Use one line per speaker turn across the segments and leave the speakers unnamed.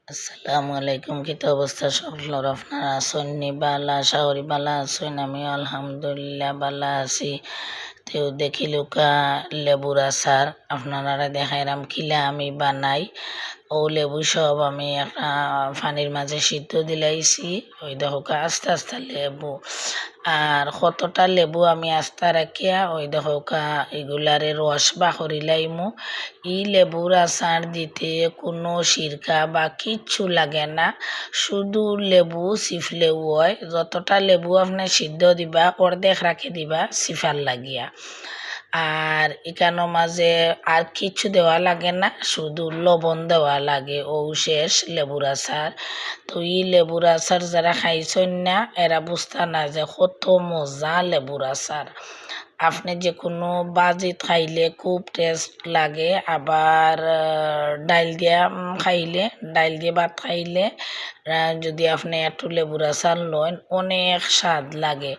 আসসালামু আলাইকুম। কি তো অবস্থা সকলের? আপনারা আছেন নি বালা? আশা করি বালা আছেন। আমি আলহামদুলিল্লাহ বালা আছি। তেও দেখিলুকা লেবুর আচার আপনারা দেখাইলাম কিলা আমি বানাই। ও লেবু সব আমি একটা পানির মাঝে সিদ্ধ দিলাইছি। ওই দেখো আস্তে আস্তে লেবু আর কতটা লেবু আমি আস্তা রাখিয়া ওই দেখো এগুলারে রস বা করিলাইমু। ই লেবুর আচার দিতে কোনো সিরকা বা কিচ্ছু লাগে না, শুধু লেবু চিফলেও হয়। যতটা লেবু আপনি সিদ্ধ দিবা অর্ধেক রাখি দিবা চিফার লাগিয়া। আর এখানোর মাঝে আর কিছু দেওয়া লাগে না, শুধু লবণ দেওয়া লাগে। ও শেষ লেবুর আচার। তো এই লেবুর আচার যারা খাইছেন না এরা বুঝতা না যে কত মজা লেবুর আচার। আপনি যে কোনো বাজিত খাইলে খুব টেস্ট লাগে। আবার ডাইল দিয়া খাইলে, ডাইল দিয়ে ভাত খাইলে যদি আপনি একটু লেবুর আচার লন অনেক স্বাদ লাগে।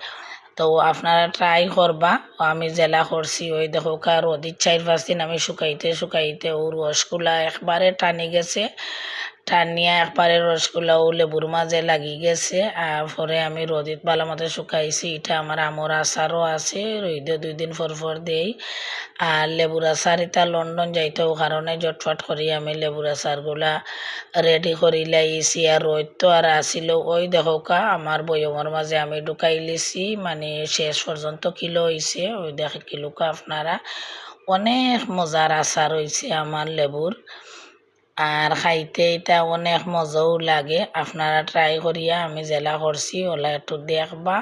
তো আপনারা ট্রাই করবা। আমি জেলা করছি ওই দেখো রোদির 4-5 দিন আমি শুকাইতে শুকাইতে ও রসগুলা একবারে টানি গেছে, টানিয়া একবারে রসগুলা ও লেবুর মাঝে লাগি গেছে। আর পরে আমি রোদিত ভালো মতো শুকাইছি। এটা আমার আমর আচারও আছে, রইদে 2 দিন পর পর দেই। আর লেবুর আচার এটা লন্ডন যাইতেও কারণে জটফট করি আমি লেবুর আচারগুলা রেডি করি লাইছি। আর রোদ তো আর আসিল ওই দেখো আমার বয়মের মাঝে আমি ঢুকাই লিছি, মানে শেষ পর্যন্ত কিলো হয়েছে। ওই দেখে কিলোকা আপনারা অনেক মজার আচার হয়েছে আমার লেবুর। আর খাইতে এটা অনেক মজাও লাগে। আপনারা ট্রাই করিয়া আমি জেলা করছি ওলা একটু দেখবা।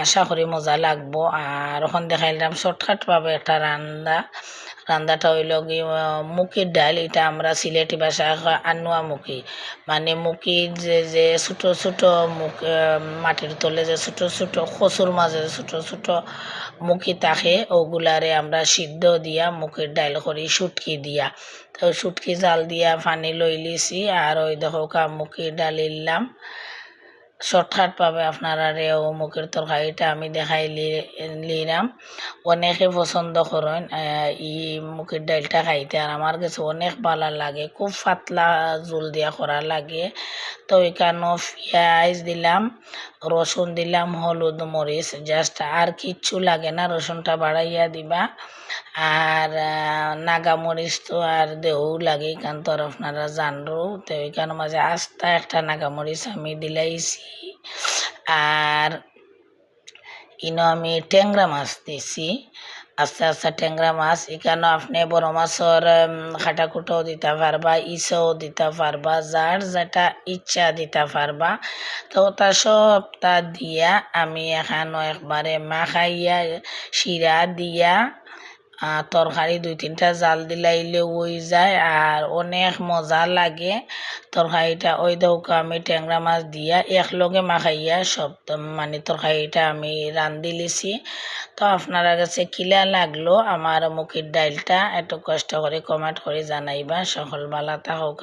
আশা করি মজা লাগবো। আর ওখান দেখাইলাম শর্টকাট পাবে একটা রান্নাটা হইল কি মুখির ডাল। এটা আমরা সিলেটি ভাষায় আনুয়া মুখি, মানে মুখি যে যে ছোটো ছোটো মুখ, মাটির তলে যে ছোটো ছোটো কচুর মাঝে ছোটো ছোটো মুখি থাকে ওগুলারে আমরা সিদ্ধ দিয়া মুখির ডাল করি শুটকি দিয়া। তো শুটকি জাল দিয়া পানি লই লিছি। আর ওই দেখো মুখির ডাল ইলাম শর্টকাট পাবে আপনারা ও মুখের তরকারিটা আমি দেখাই লিলাম। অনেকে পছন্দ করেন ই মুখের ডালটা খাইতে, আর আমার কাছে অনেক ভালো লাগে। খুব পাতলা জোল দিয়া করা লাগে। তো এখানে পেঁয়াজ দিলাম, রসুন দিলাম, হলুদ মরিচ, জাস্ট আর কিচ্ছু লাগে না। রসুনটা বাড়াইয়া দিবা। আর নাগামরিচ তো আর দেও লাগে, এখান তো আর আপনারা জানরো। তো এখানে মাঝে আস্তা একটা নাগামরিচ আমি দিলাইছি। আর ইনো আমি ট্যাংরা মাছ দিছি, আস্তে আস্তে ট্যাংরা মাছ। এখানে আপনি বড় মাছের খাটাকুটাও দিতে পারবা, ইসও দিতে পারবা, যার যেটা ইচ্ছা দিতে পারবা। তো তা সবটা দিয়া আমি এখানে একবারে মাখাইয়া শিরা দিয়া তরকারি 2-3টা জাল দিলাইলে ওই যায় আর অনেক মজা লাগে তরকারিটা। ওই দৌকা আমি ট্যাংরা মাছ দিয়া একলগে মাখাইয়া সব মানে তরকারিটা আমি রান্ধি লিছি। তো আপনারা কাছে কিলা লাগলো আমার মুখির ডাইলটা একটু কষ্ট করে কমেন্ট করে জানাইবা। সকল ভালো থাকুক।